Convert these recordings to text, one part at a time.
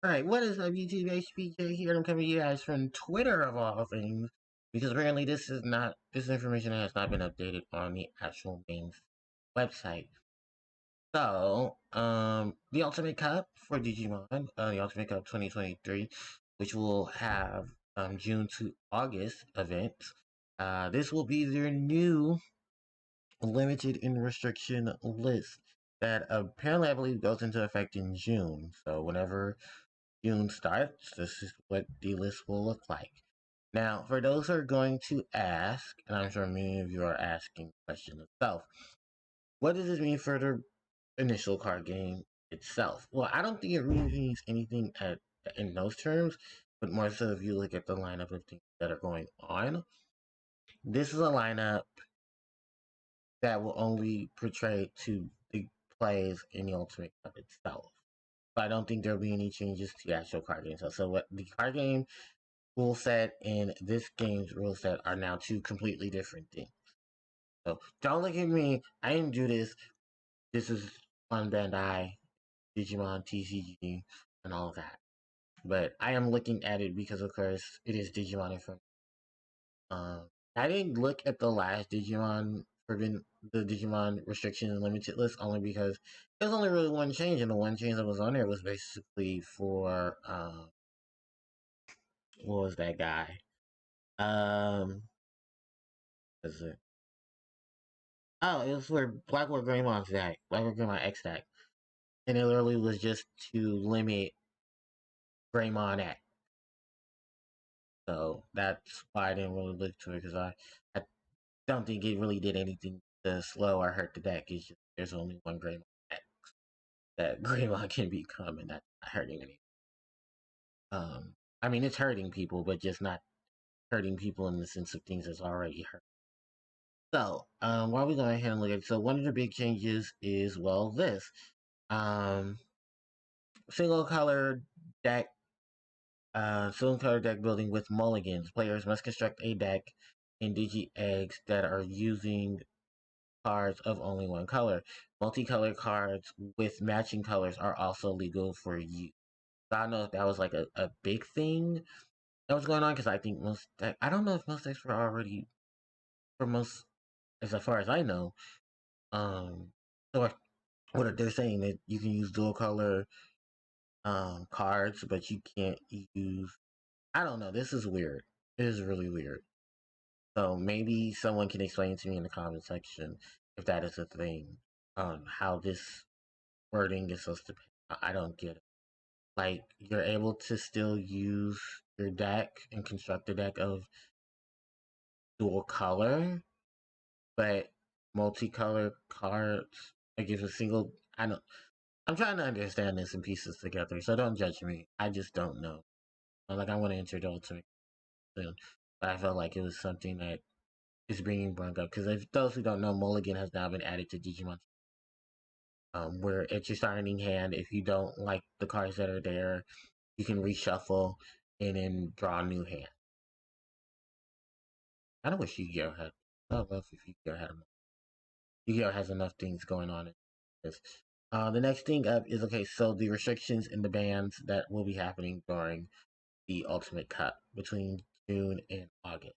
Alright, what is up YouTube, HPJ here, I'm coming to you guys from Twitter of all things, because apparently this information has not been updated on the actual main website. So, the Ultimate Cup for Digimon, the Ultimate Cup 2023, which will have, June to August events, this will be their new limited and restriction list that apparently I believe goes into effect in June, so whenever June starts, this is what the list will look like. Now, for those who are going to ask, and I'm sure many of you are asking the question itself, what does this mean for the initial card game itself? Well, I don't think it really means anything in those terms, but more so if you look at the lineup of things that are going on. This is a lineup that will only portray to the plays in the Ultimate Cup itself. But I don't think there'll be any changes to the actual card game itself. So what the card game rule set and this game's rule set are now two completely different things. So don't look at me. I didn't do this. This is on Bandai, Digimon, TCG, and all of that. But I am looking at it because, of course, it is Digimon in front. I didn't look at the last Digimon Forbidden, the Digimon Restriction and Limited list only because there's only really one change, and the one change that was on there was basically for what was that guy? Is it? Oh, it was for Blackwood Greymon's deck, Blackwood Greymon X deck, and it literally was just to limit Greymon X. So that's why I didn't really look to it because I don't think it really did anything to slow or hurt the deck. It's just there's only one Greymon X that Greymon can become, and that's not hurting anything. I mean it's hurting people, but just not hurting people in the sense of things that's already hurt. So, while we go ahead and look at it, so one of the big changes is well this. Um, single color deck single color deck building with mulligans. Players must construct a deck in Digi Eggs that are using cards of only one color. Multicolored cards with matching colors are also legal for use. So I don't know if that was like a big thing that was going on because I think I don't know if most decks were already for most as far as I know. So what they're saying that you can use dual color cards, but you can't use. I don't know. This is weird. It is really weird. So maybe someone can explain to me in the comment section if that is a thing. How this wording is supposed to be. I don't get it. Like you're able to still use your deck and construct a deck of dual color, but multicolored cards. Like if a single. I don't. I'm trying to understand this in pieces together, so don't judge me. I just don't know. Like I want to enter the ultimate soon, but I felt like it was something that is being brought up because if those who don't know, Mulligan has now been added to Digimon. Where at your starting hand, if you don't like the cards that are there, you can reshuffle and then draw a new hand. I don't wish Yu-Gi-Oh had. I don't know if Yu-Gi-Oh had them. Yu-Gi-Oh has enough things going on in this. The next thing up is okay. So the restrictions and the bans that will be happening during the Ultimate Cup between June and August.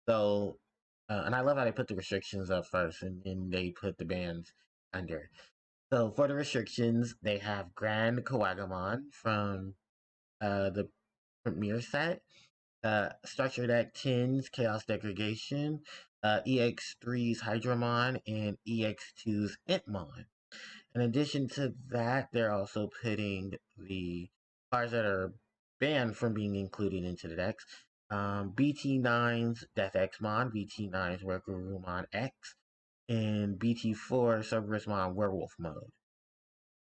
So, and I love how they put the restrictions up first and then they put the bans under. So for the restrictions, they have Grand Kawagamon from the premiere set, Structure Deck 10's Chaos Degradation, EX3's Hydramon, and EX2's Entmon. In addition to that, they're also putting the cards that are banned from being included into the decks. BT9's Death Xmon, BT9's Workerumon X, and BT4 Cerberusmon Werewolf Mode.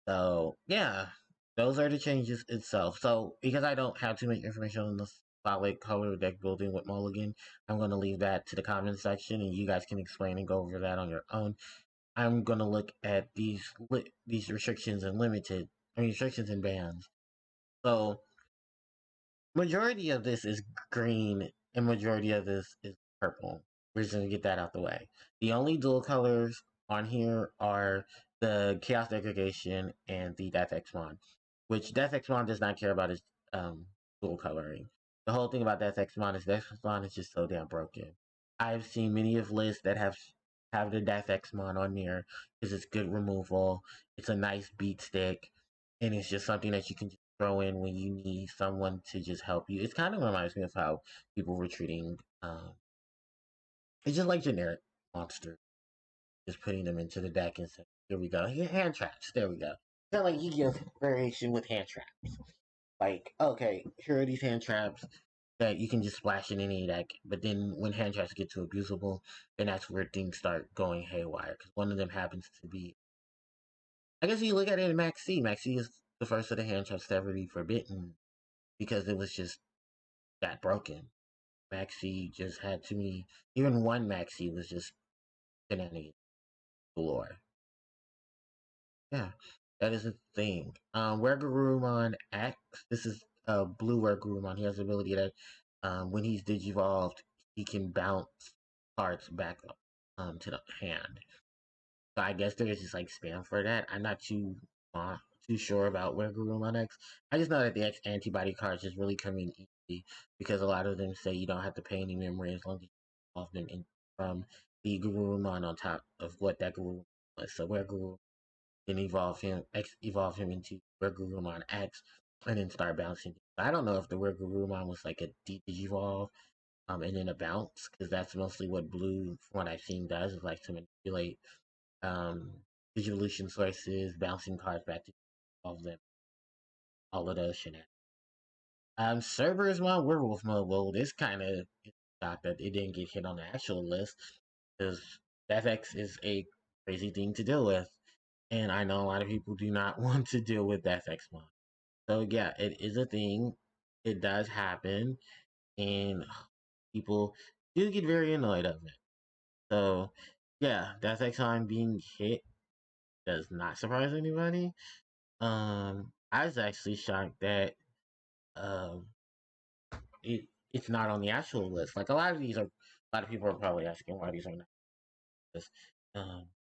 So, yeah, those are the changes itself. So, because I don't have too much information on the solid color deck building with Mulligan, I'm going to leave that to the comment section and you guys can explain and go over that on your own. I'm going to look at these restrictions and restrictions and bans. So, majority of this is green and majority of this is purple. We're just going to get that out the way. The only dual colors on here are the Chaos Degradation and the Death Xmon, which Death Exmon does not care about his dual coloring. The whole thing about Death Exmon is Death Exmon is just so damn broken. I've seen many of lists that have the Death Exmon on there because it's good removal. It's a nice beat stick, and it's just something that you can just throw in when you need someone to just help you. It kind of reminds me of how people were treating. It's just like generic monsters, just putting them into the deck and saying, "Here we go, here hand traps." There we go. Kind of like Yu-Gi-Oh variation with hand traps. Like, okay, here are these hand traps that you can just splash in any deck. But then when hand traps get too abusable, then that's where things start going haywire. Because one of them happens to be, I guess you look at it in Max C. Max C is the first of the hand traps to ever be forbidden because it was just that broken. Max C just had too many. Even one Max C was just shenanigans galore. Yeah, that is a thing. Wergurumon X. This is blue Wergurumon. He has the ability that when he's digivolved, he can bounce cards back up to the hand. So I guess there is just like spam for that. I'm not too sure about Wergurumon X. I just know that the X antibody cards just really come in easy because a lot of them say you don't have to pay any memory as long as you evolve them in from the Gurumon on top of what that Gurumon was. So Wergurumon then evolve him into Wergurumon X, and then start bouncing. I don't know if the Wergurumon was like a Digivolve, and then a bounce, because that's mostly what Blue, from what I've seen, does, is like to manipulate um, Digivolution sources, bouncing cards back to all of them, all of those shenanigans. Cerberus Mode, Werewolf Mode. Well, this kind of shocked that it didn't get hit on the actual list, because FX is a crazy thing to deal with. And I know a lot of people do not want to deal with FX Mod. So yeah, it is a thing. It does happen, and people do get very annoyed of it. So yeah, FX on being hit does not surprise anybody. I was actually shocked that um it's not on the actual list. Like a lot of people are probably asking why these are not on the list,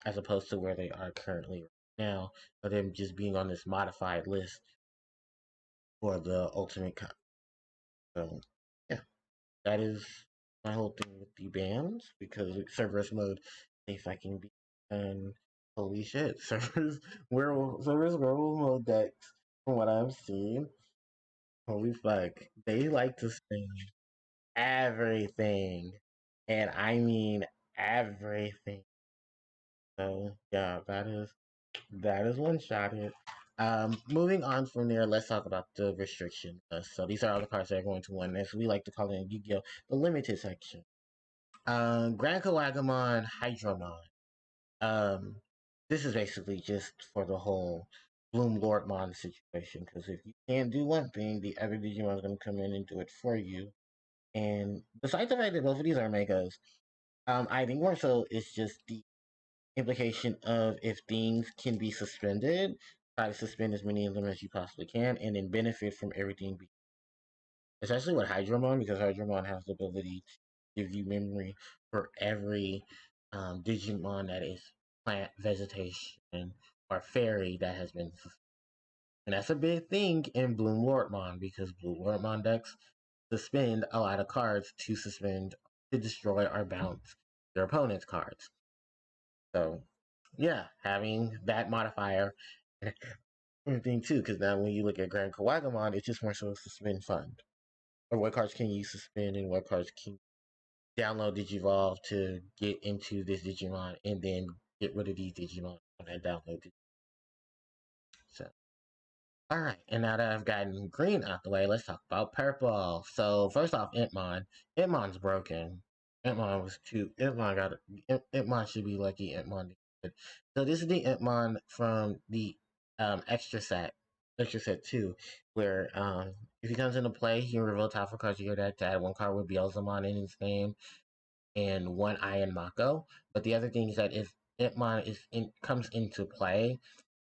as opposed to where they are currently right now, or them just being on this modified list for the ultimate cup. So yeah, that is my whole thing with the bans because Cerberus mode they fucking be and holy shit, Cerberus werewolf mode decks from what I've seen, holy fuck, they like to spin everything, and I mean everything. So yeah, that is one shot hit. Moving on from there, let's talk about the restriction list. So these are all the cards that are going to win. As we like to call it in Yu-Gi-Oh, the limited section. Grand Kawagamon Hydramon. Um, this is basically just for the whole Bloom Lordmon situation. Because if you can't do one thing, the other Digimon is going to come in and do it for you. And besides the fact that both of these are megas, I think more so it's just the implication of if things can be suspended, try to suspend as many of them as you possibly can, and then benefit from everything. Especially with Hydramon, because Hydramon has the ability to give you memory for every Digimon that is plant, vegetation, or fairy that has been suspended. And that's a big thing in Bloom Lordmon, because Bloom Lordmon decks suspend a lot of cards to destroy or bounce their opponent's cards. So yeah, having that modifier and thing too, because now when you look at Grand Kawagamon, it's just more so a suspend fund. Or what cards can you suspend and what cards can download Digivolve to get into this Digimon and then get rid of these Digimon on that download. So alright, and now that I've gotten green out the way, let's talk about purple. So first off, Entmon. Entmon's broken. Entmon was too Entmon should be lucky Entmon did good. So this is the Entmon from the extra set 2, where if he comes into play, he can reveal top 4 cards of your deck to add 1 card with Beelzemon in his name and 1 Iron Mako. But the other thing is that if Entmon comes into play,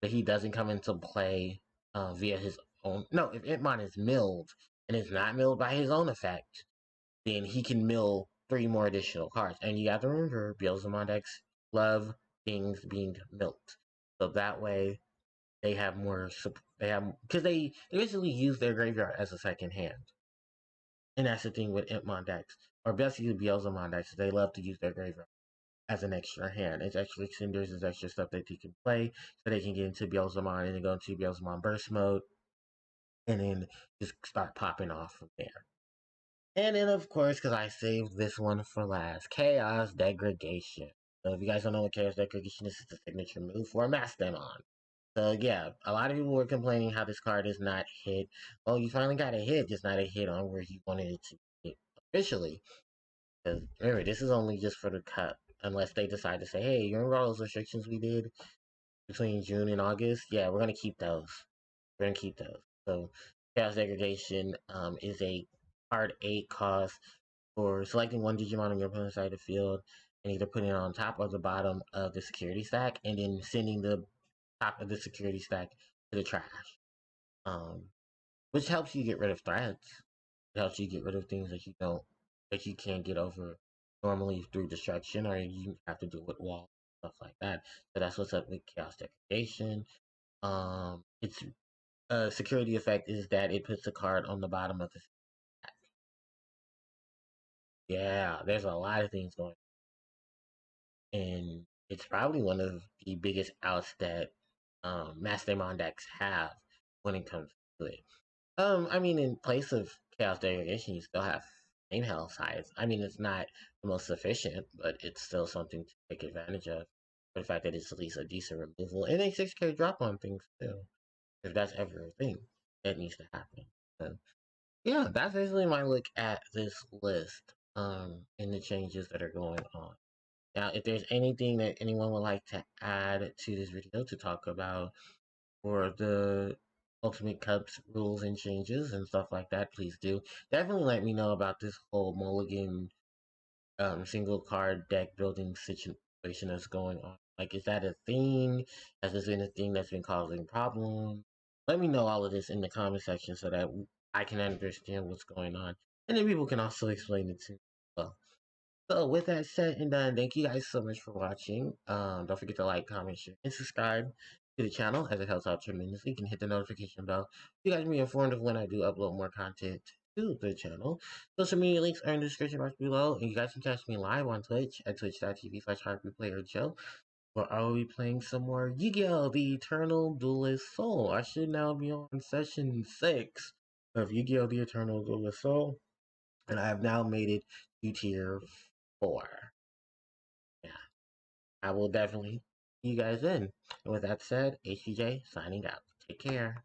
that he doesn't come into play via his own. No, if Entmon is milled and is not milled by his own effect, then he can mill 3 more additional cards. And you have to remember, Beelzemon decks love things being milled. So that way, they have more. They have because they basically use their graveyard as a second hand, and that's the thing with Impmon decks or basically Beelzemon decks. They love to use their graveyard as an extra hand. It's extra extenders, it's extra stuff that they can play, so they can get into Beelzemon and then go into Beelzemon burst mode, and then just start popping off from there. And then, of course, because I saved this one for last, Chaos Degradation. So if you guys don't know what Chaos Degradation is, it's a signature move for a Mastemon. So yeah, a lot of people were complaining how this card is not hit. Oh, you finally got a hit, just not a hit on where you wanted it to hit officially. Because remember, this is only just for the cup. Unless they decide to say, hey, you remember all those restrictions we did between June and August? Yeah, we're going to keep those. We're going to keep those. So Chaos Degradation is a card 8 cost for selecting one Digimon on your opponent's side of the field and either putting it on top or the bottom of the security stack and then sending the top of the security stack to the trash. Um, which helps you get rid of threats. It helps you get rid of things that you can't get over normally through destruction, or you have to do with walls stuff like that. So that's what's up with Chaos Degradation. Its security effect is that it puts a card on the bottom of the stack. Yeah, there's a lot of things going on, and it's probably one of the biggest outs that Mastermind decks have when it comes to it. I mean, in place of Chaos Degradation, you still have Flame Hell size. I mean, it's not the most sufficient, but it's still something to take advantage of. For the fact that it's at least a decent removal and a 6K drop on things too, if that's ever a thing that needs to happen. So, yeah, that's basically my look at this list. And the changes that are going on. Now, if there's anything that anyone would like to add to this video to talk about for the Ultimate Cups rules and changes and stuff like that, please do. Definitely let me know about this whole Mulligan single card deck building situation that's going on. Like, is that a thing? Has this been a thing that's been causing problems? Let me know all of this in the comment section so that I can understand what's going on. And then people can also explain it to me as well. So with that said and done, thank you guys so much for watching. Don't forget to like, comment, share, and subscribe to the channel as it helps out tremendously. You can hit the notification bell. You guys can be informed of when I do upload more content to the channel. Social media links are in the description box below, and you guys can catch me live on Twitch at twitch.tv/HarpiePlayerJoe, where I will be playing some more Yu-Gi-Oh! The Eternal Duelist Soul. I should now be on session 6 of Yu-Gi-Oh! The Eternal Duelist Soul, and I have now made it to tier 4. Yeah, I will definitely see you guys in. And with that said, HCJ signing out. Take care.